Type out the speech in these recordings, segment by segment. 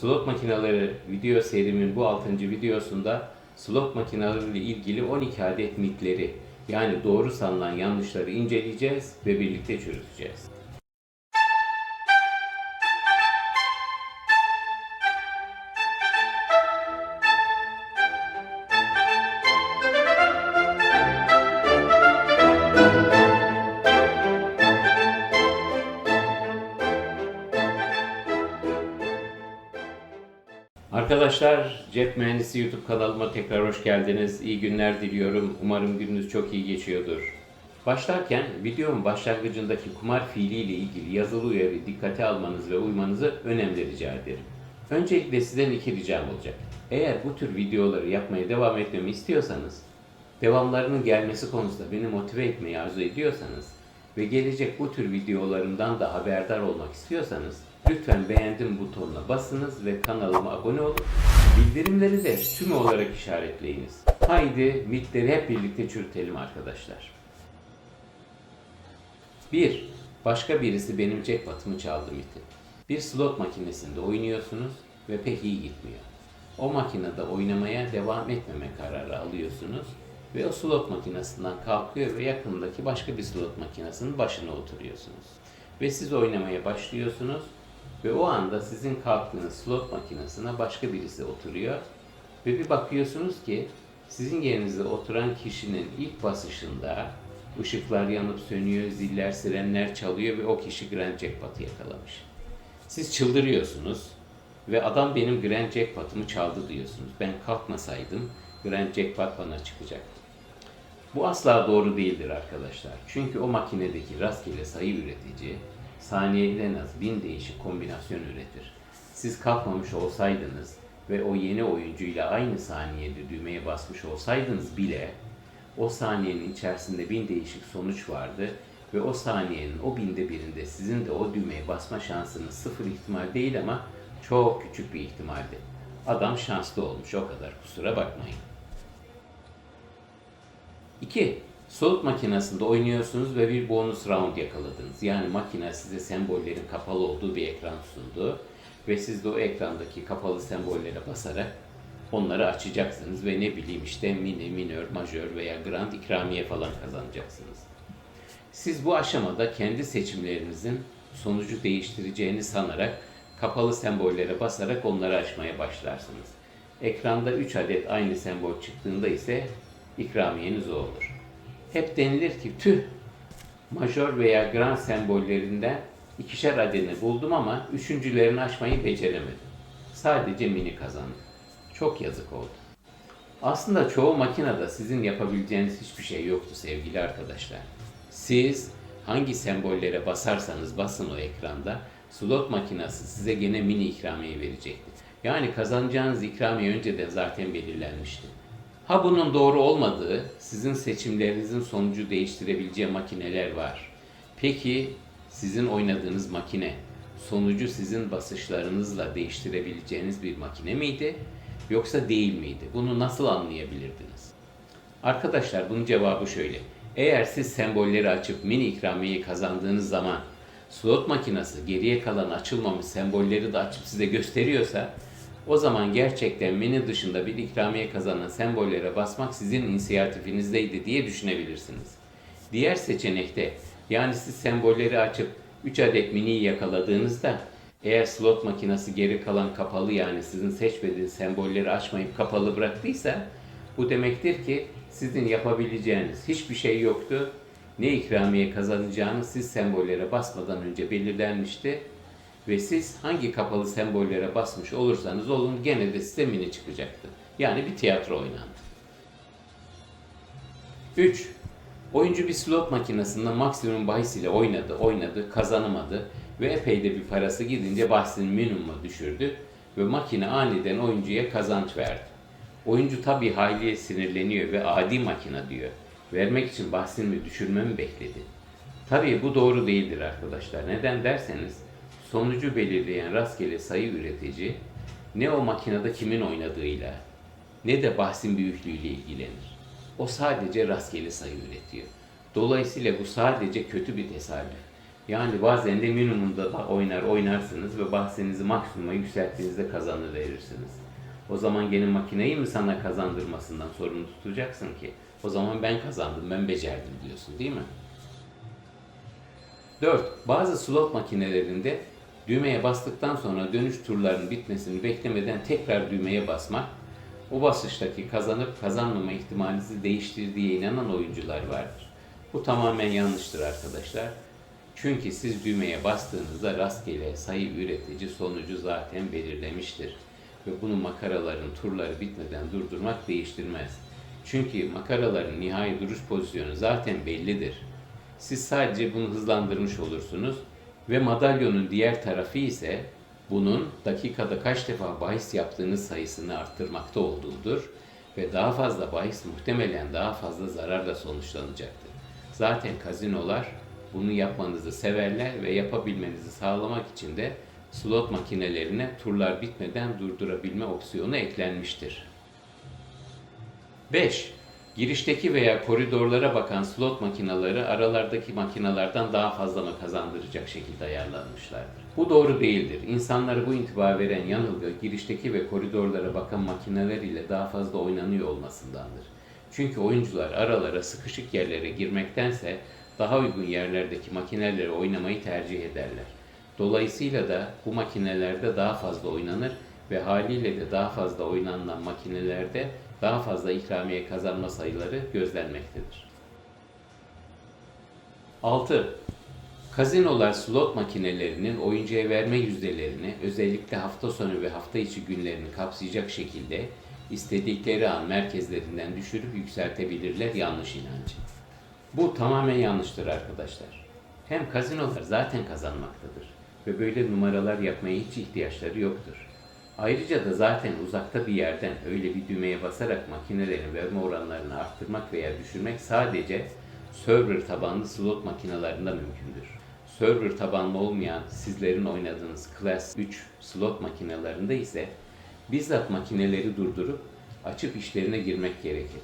Slot makineleri video serimin bu 6. videosunda slot makineleri ile ilgili 12 adet mitleri, yani doğru sanılan yanlışları inceleyeceğiz ve birlikte çürüteceğiz. Arkadaşlar, Cep Mühendisi YouTube kanalıma tekrar hoş geldiniz. İyi günler diliyorum. Umarım gününüz çok iyi geçiyordur. Başlarken videonun başlangıcındaki kumar fiiliyle ilgili yazılı uyarıyı dikkate almanız ve uymanızı önemli rica ederim. Öncelikle sizden iki ricam olacak. Eğer bu tür videoları yapmaya devam etmemi istiyorsanız, devamlarının gelmesi konusunda beni motive etmeyi arzu ediyorsanız ve gelecek bu tür videolarımdan da haberdar olmak istiyorsanız lütfen beğendim butonuna basınız ve kanalıma abone olun. Bildirimleri de tüm olarak işaretleyiniz. Haydi mitleri hep birlikte çürütelim arkadaşlar. 1. Başka birisi benim jackpot'ımı çaldı miti. Bir slot makinesinde oynuyorsunuz ve pek iyi gitmiyor. O makinede oynamaya devam etmeme kararı alıyorsunuz ve o slot makinesinden kalkıyor ve yakındaki başka bir slot makinesinin başına oturuyorsunuz. Ve siz oynamaya başlıyorsunuz ve o anda sizin kalktığınız slot makinesine başka birisi oturuyor ve bir bakıyorsunuz ki sizin yerinizde oturan kişinin ilk basışında ışıklar yanıp sönüyor, ziller, sirenler çalıyor ve o kişi Grand Jackpot'u yakalamış. Siz çıldırıyorsunuz ve adam benim Grand Jackpot'ımı çaldı diyorsunuz. Ben kalkmasaydım Grand Jackpot bana çıkacaktı. Bu asla doğru değildir arkadaşlar. Çünkü o makinedeki rastgele sayı üretici saniyede en az 1000 değişik kombinasyon üretir. Siz kalkmamış olsaydınız ve o yeni oyuncuyla aynı saniyede düğmeye basmış olsaydınız bile o saniyenin içerisinde 1000 değişik sonuç vardı ve o saniyenin o binde birinde sizin de o düğmeye basma şansınız sıfır ihtimal değil ama çok küçük bir ihtimaldi. Adam şanslı olmuş, o kadar, kusura bakmayın. 2. Slot makinesinde oynuyorsunuz ve bir bonus round yakaladınız. Yani makine size sembollerin kapalı olduğu bir ekran sundu ve siz de o ekrandaki kapalı sembollere basarak onları açacaksınız ve ne bileyim işte mini, minör, majör veya grand ikramiye falan kazanacaksınız. Siz bu aşamada kendi seçimlerinizin sonucu değiştireceğini sanarak kapalı sembollere basarak onları açmaya başlarsınız. Ekranda 3 adet aynı sembol çıktığında ise ikramiyeniz o olur. Hep denilir ki tüh, majör veya grand sembollerinden ikişer adını buldum ama üçüncülerini açmayı beceremedim. Sadece mini kazandım. Çok yazık oldu. Aslında çoğu makinede sizin yapabileceğiniz hiçbir şey yoktu sevgili arkadaşlar. Siz hangi sembollere basarsanız basın o ekranda, slot makinesi size gene mini ikramiye verecekti. Yani kazanacağınız ikramiye önceden zaten belirlenmişti. Ha bunun doğru olmadığı, sizin seçimlerinizin sonucu değiştirebileceği makineler var. Peki sizin oynadığınız makine, sonucu sizin basışlarınızla değiştirebileceğiniz bir makine miydi? Yoksa değil miydi? Bunu nasıl anlayabilirdiniz? Arkadaşlar bunun cevabı şöyle. Eğer siz sembolleri açıp mini ikramiyeyi kazandığınız zaman slot makinesi geriye kalan açılmamış sembolleri de açıp size gösteriyorsa o zaman gerçekten mini dışında bir ikramiye kazanan sembollere basmak sizin inisiyatifinizdeydi diye düşünebilirsiniz. Diğer seçenekte yani siz sembolleri açıp 3 adet miniyi yakaladığınızda eğer slot makinesi geri kalan kapalı yani sizin seçmediğiniz sembolleri açmayıp kapalı bıraktıysa bu demektir ki sizin yapabileceğiniz hiçbir şey yoktu. Ne ikramiye kazanacağınız siz sembollere basmadan önce belirlenmişti ve siz hangi kapalı sembollere basmış olursanız olun gene de size mini çıkacaktı. Yani bir tiyatro oynandı. 3. Oyuncu bir slot makinesinde maksimum bahis ile oynadı, kazanamadı ve epey de bir parası gidince bahsini minimuma düşürdü ve makine aniden oyuncuya kazanç verdi. Oyuncu tabii hayli sinirleniyor ve adi makine diyor. Vermek için bahsini düşürmemi bekledi. Tabii bu doğru değildir arkadaşlar. Neden derseniz sonucu belirleyen rastgele sayı üretici ne o makinede kimin oynadığıyla ne de bahsin büyüklüğüyle ilgilenir. O sadece rastgele sayı üretiyor. Dolayısıyla bu sadece kötü bir tesadüf Yani bazen de minimumda da oynarsınız ve bahsinizi maksimuma yükselttiğinizde kazanıverirsiniz. O zaman gene makineyi mi sana kazandırmasından sorumlu tutacaksın ki? O zaman ben kazandım, ben becerdim diyorsun değil mi? 4. Bazı slot makinelerinde düğmeye bastıktan sonra dönüş turlarının bitmesini beklemeden tekrar düğmeye basmak, o basıştaki kazanıp kazanmama ihtimalinizi değiştirdiğine inanan oyuncular vardır. Bu tamamen yanlıştır arkadaşlar. Çünkü siz düğmeye bastığınızda rastgele sayı üretici sonucu zaten belirlemiştir. Ve bunu makaraların turları bitmeden durdurmak değiştirmez. Çünkü makaraların nihai duruş pozisyonu zaten bellidir. Siz sadece bunu hızlandırmış olursunuz ve madalyonun diğer tarafı ise bunun dakikada kaç defa bahis yaptığınız sayısını arttırmakta olduğudur ve daha fazla bahis muhtemelen daha fazla zararla sonuçlanacaktır. Zaten kazinolar bunu yapmanızı severler ve yapabilmenizi sağlamak için de slot makinelerine turlar bitmeden durdurabilme opsiyonu eklenmiştir. 5. Girişteki veya koridorlara bakan slot makineleri aralardaki makinalardan daha fazla mı kazandıracak şekilde ayarlanmışlardır. Bu doğru değildir. İnsanlara bu intiba veren yanılgı girişteki ve koridorlara bakan makineler ile daha fazla oynanıyor olmasındandır. Çünkü oyuncular aralara sıkışık yerlere girmektense daha uygun yerlerdeki makineleri oynamayı tercih ederler. Dolayısıyla da bu makinelerde daha fazla oynanır ve haliyle de daha fazla oynanılan makinelerde daha fazla ikramiye kazanma sayıları gözlenmektedir. 6. Kazinolar slot makinelerinin oyuncuya verme yüzdelerini özellikle hafta sonu ve hafta içi günlerini kapsayacak şekilde istedikleri an merkezlerinden düşürüp yükseltebilirler yanlış inancı. Bu tamamen yanlıştır arkadaşlar. Hem kazinolar zaten kazanmaktadır ve böyle numaralar yapmaya hiç ihtiyaçları yoktur. Ayrıca da zaten uzakta bir yerden öyle bir düğmeye basarak makinelerin verme oranlarını arttırmak veya düşürmek sadece server tabanlı slot makinelerinde mümkündür. Server tabanlı olmayan sizlerin oynadığınız Class 3 slot makinelerinde ise bizzat makineleri durdurup açıp işlerine girmek gerekir.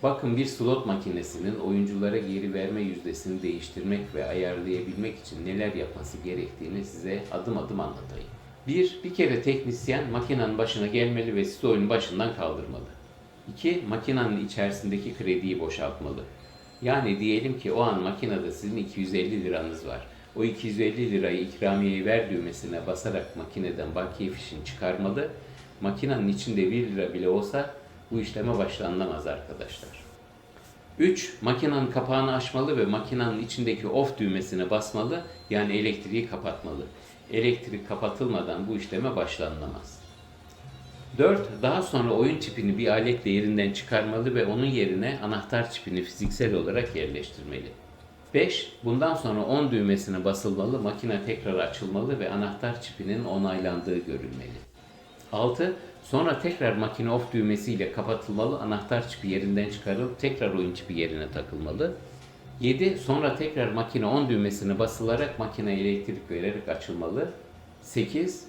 Bakın bir slot makinesinin oyunculara geri verme yüzdesini değiştirmek ve ayarlayabilmek için neler yapması gerektiğini size adım adım anlatayım. Bir kere teknisyen makinenin başına gelmeli ve sizi oyunun başından kaldırmalı. 2. Makinenin içerisindeki krediyi boşaltmalı. Yani diyelim ki o an makinede sizin 250 liranız var. O 250 lirayı ikramiyeyi ver düğmesine basarak makineden bakiye fişini çıkarmalı. Makinenin içinde 1 lira bile olsa bu işleme başlanılamaz arkadaşlar. 3. Makinenin kapağını açmalı ve makinenin içindeki off düğmesine basmalı, yani elektriği kapatmalı. Elektrik kapatılmadan bu işleme başlanılamaz. 4. Daha sonra oyun çipini bir aletle yerinden çıkarmalı ve onun yerine anahtar çipini fiziksel olarak yerleştirmeli. 5. Bundan sonra on düğmesine basılmalı, makine tekrar açılmalı ve anahtar çipinin onaylandığı görülmeli. 6. Sonra tekrar makine off düğmesiyle kapatılmalı, anahtar çipi yerinden çıkarılıp tekrar oyun çipi yerine takılmalı. 7. Sonra tekrar makine on düğmesine basılarak makine elektrik vererek açılmalı. 8.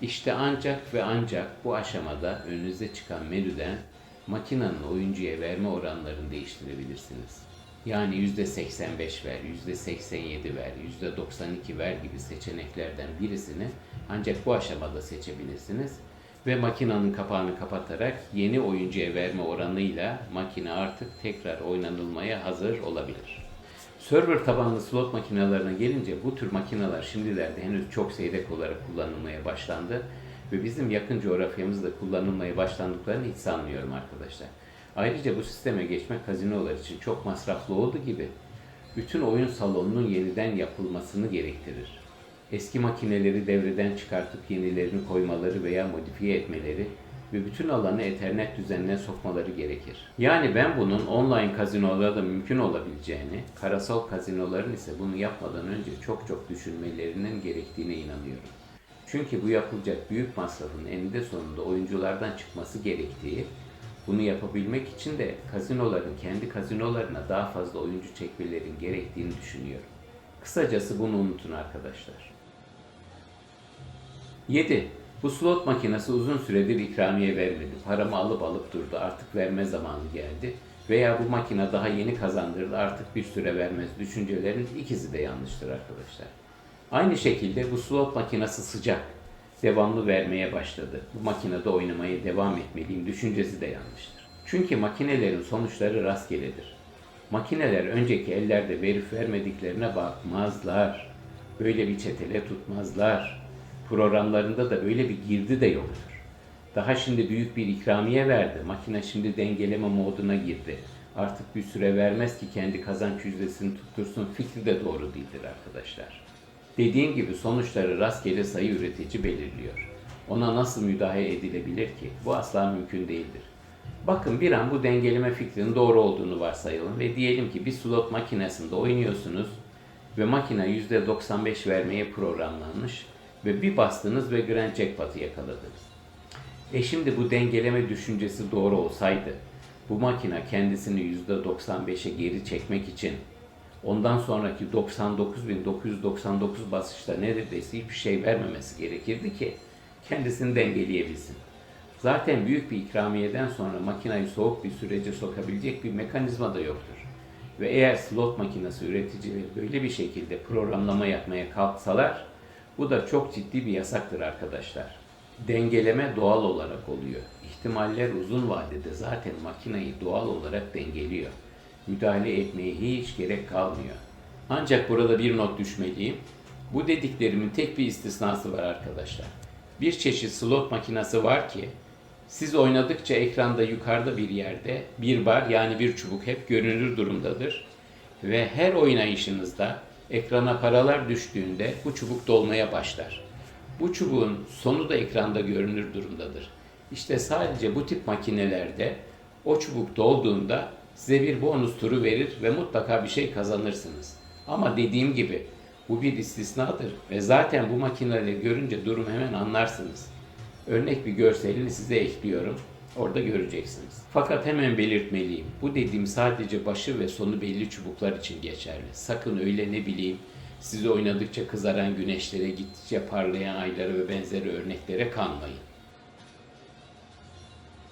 İşte ancak ve ancak bu aşamada önünüze çıkan menüden makinenin oyuncuya verme oranlarını değiştirebilirsiniz. Yani %85 ver, %87 ver, %92 ver gibi seçeneklerden birisini ancak bu aşamada seçebilirsiniz. Ve makinenin kapağını kapatarak yeni oyuncuya verme oranıyla makine artık tekrar oynanılmaya hazır olabilir. Server tabanlı slot makinelerine gelince bu tür makineler şimdilerde henüz çok seyrek olarak kullanılmaya başlandı ve bizim yakın coğrafyamızda kullanılmaya başlandıklarını hiç sanmıyorum arkadaşlar. Ayrıca bu sisteme geçmek kazinolar için çok masraflı olduğu gibi bütün oyun salonunun yeniden yapılmasını gerektirir. Eski makineleri devreden çıkartıp yenilerini koymaları veya modifiye etmeleri ve bütün alanı Ethernet düzenine sokmaları gerekir. Yani ben bunun online kazinolarda mümkün olabileceğini, karasal kazinoların ise bunu yapmadan önce çok düşünmelerinin gerektiğine inanıyorum. Çünkü bu yapılacak büyük masrafın eninde sonunda oyunculardan çıkması gerektiği, bunu yapabilmek için de kazinoların kendi kazinolarına daha fazla oyuncu çekmelerinin gerektiğini düşünüyorum. Kısacası bunu unutun arkadaşlar. 7. Bu slot makinesi uzun süredir ikramiye vermedi. Paramı alıp durdu. Artık verme zamanı geldi. veya bu makine daha yeni kazandırdı artık bir süre vermez düşüncelerin ikisi de yanlıştır arkadaşlar. Aynı şekilde bu slot makinesi sıcak, devamlı vermeye başladı. Bu makinede oynamaya devam etmeliyim düşüncesi de yanlıştır. Çünkü makinelerin sonuçları rastgeledir. Makineler önceki ellerde verip vermediklerine bakmazlar. Böyle bir çetele tutmazlar. Programlarında da böyle bir girdi de yoktur. Daha şimdi büyük bir ikramiye verdi. Makine şimdi dengeleme moduna girdi. Artık bir süre vermez ki kendi kazanç yüzdesini tuttursun fikri de doğru değildir arkadaşlar. Dediğim gibi sonuçları rastgele sayı üretici belirliyor. Ona nasıl müdahale edilebilir ki? Bu asla mümkün değildir. Bakın bir an bu dengeleme fikrinin doğru olduğunu varsayalım ve diyelim ki bir slot makinesinde oynuyorsunuz ve makine %95 vermeye programlanmış ve bir bastınız ve Grand Jackpot'ı yakaladınız. Şimdi bu dengeleme düşüncesi doğru olsaydı bu makine kendisini %95'e geri çekmek için ondan sonraki 99.999 basışta neredeyse hiçbir şey vermemesi gerekirdi ki kendisini dengeleyebilsin. Zaten büyük bir ikramiyeden sonra makinayı soğuk bir sürece sokabilecek bir mekanizma da yoktur. Ve eğer slot makinesi üreticileri böyle bir şekilde programlama yapmaya kalksalar, bu da çok ciddi bir yasaktır arkadaşlar. Dengeleme doğal olarak oluyor. İhtimaller uzun vadede zaten makineyi doğal olarak dengeliyor. Müdahale etmeye hiç gerek kalmıyor. Ancak burada bir not düşmeliyim. Bu dediklerimin tek bir istisnası var arkadaşlar. Bir çeşit slot makinesi var ki siz oynadıkça ekranda yukarıda bir yerde bir bar yani bir çubuk hep görünür durumdadır. Ve her oynayışınızda ekrana paralar düştüğünde bu çubuk dolmaya başlar. Bu çubuğun sonu da ekranda görünür durumdadır. İşte sadece bu tip makinelerde o çubuk dolduğunda size bir bonus turu verir ve mutlaka bir şey kazanırsınız. Ama dediğim gibi bu bir istisnadır ve zaten bu makineleri görünce durum hemen anlarsınız. Örnek bir görselini size ekliyorum. Orada göreceksiniz. Fakat hemen belirtmeliyim. Bu dediğim sadece başı ve sonu belli çubuklar için geçerli. Sakın öyle ne bileyim sizi oynadıkça kızaran güneşlere, gittikçe parlayan aylara ve benzeri örneklere kanmayın.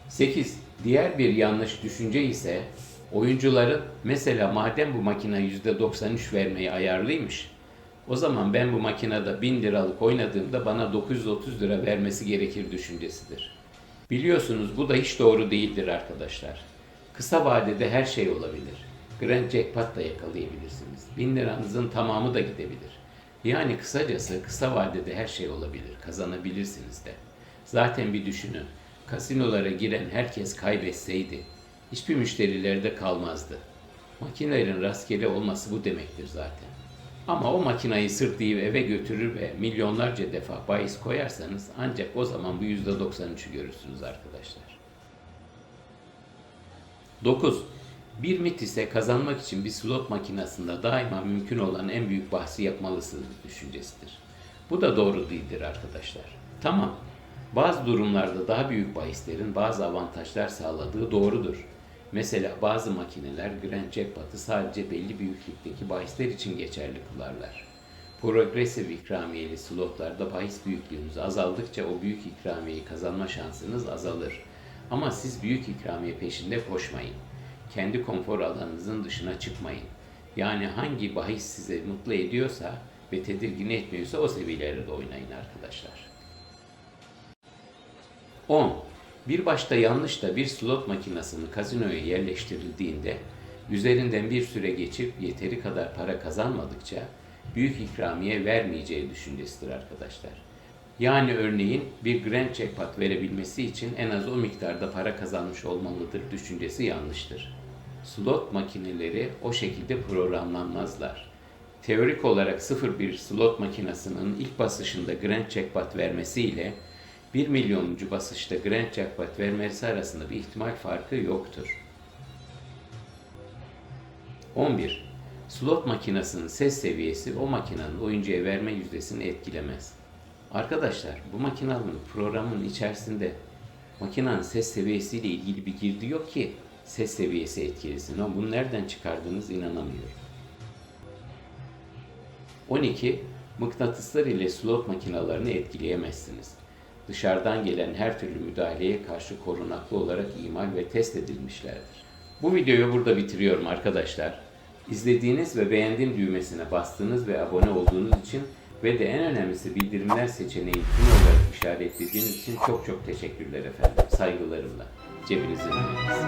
8. Diğer bir yanlış düşünce ise oyuncuların mesela madem bu makine %93 vermeyi ayarlıymış, o zaman ben bu makinede 1000 liralık oynadığımda bana 930 lira vermesi gerekir düşüncesidir. Biliyorsunuz bu da hiç doğru değildir arkadaşlar. Kısa vadede her şey olabilir. Grand Jackpot da yakalayabilirsiniz. 1000 liranızın tamamı da gidebilir. Yani kısacası kısa vadede her şey olabilir. Kazanabilirsiniz de. Zaten bir düşünün. Kasinolara giren herkes kaybetseydi hiçbir müşterileri de kalmazdı. Makinelerin rastgele olması bu demektir zaten. Ama o makinayı sırtlayıp eve götürür ve milyonlarca defa bahis koyarsanız ancak o zaman bu %93'ü görürsünüz arkadaşlar. 9. Bir mit ise kazanmak için bir slot makinesinde daima mümkün olan en büyük bahsi yapmalısınız düşüncesidir. Bu da doğru değildir arkadaşlar. Tamam, bazı durumlarda daha büyük bahislerin bazı avantajlar sağladığı doğrudur. Mesela bazı makineler Grand Jackpot'ı sadece belli büyüklükteki bahisler için geçerli kılarlar. Progresif ikramiyeli slotlarda bahis büyüklüğünüz azaldıkça o büyük ikramiyeyi kazanma şansınız azalır. Ama siz büyük ikramiye peşinde koşmayın. Kendi konfor alanınızın dışına çıkmayın. Yani hangi bahis size mutlu ediyorsa ve tedirgin etmiyorsa o seviyelerde oynayın arkadaşlar. 10. Bir başta yanlış da bir slot makinesini kazinoya yerleştirildiğinde üzerinden bir süre geçip yeteri kadar para kazanmadıkça büyük ikramiye vermeyeceği düşüncesidir arkadaşlar. Yani örneğin bir Grand Jackpot verebilmesi için en az o miktarda para kazanmış olmalıdır düşüncesi yanlıştır. Slot makineleri o şekilde programlanmazlar. Teorik olarak 0-1 slot makinesinin ilk basışında Grand Jackpot vermesiyle 1 milyonuncu basışta Grand Jackpot vermesi arasında bir ihtimal farkı yoktur. 11. Slot makinesinin ses seviyesi o makinenin oyuncuya verme yüzdesini etkilemez. Arkadaşlar bu makinenin programın içerisinde makinenin ses seviyesiyle ilgili bir girdi yok ki ses seviyesi etkilesin. Ama bunu nereden çıkardığınız inanamıyorum. 12. Mıknatıslar ile slot makinelerini etkileyemezsiniz. Dışarıdan gelen her türlü müdahaleye karşı korunaklı olarak imal ve test edilmişlerdir. Bu videoyu burada bitiriyorum arkadaşlar. İzlediğiniz ve beğendiğim düğmesine bastığınız ve abone olduğunuz için ve de en önemlisi bildirimler seçeneği tüm olarak işaretlediğiniz için çok çok teşekkürler efendim. Saygılarımla. Cebinizin mühendisi.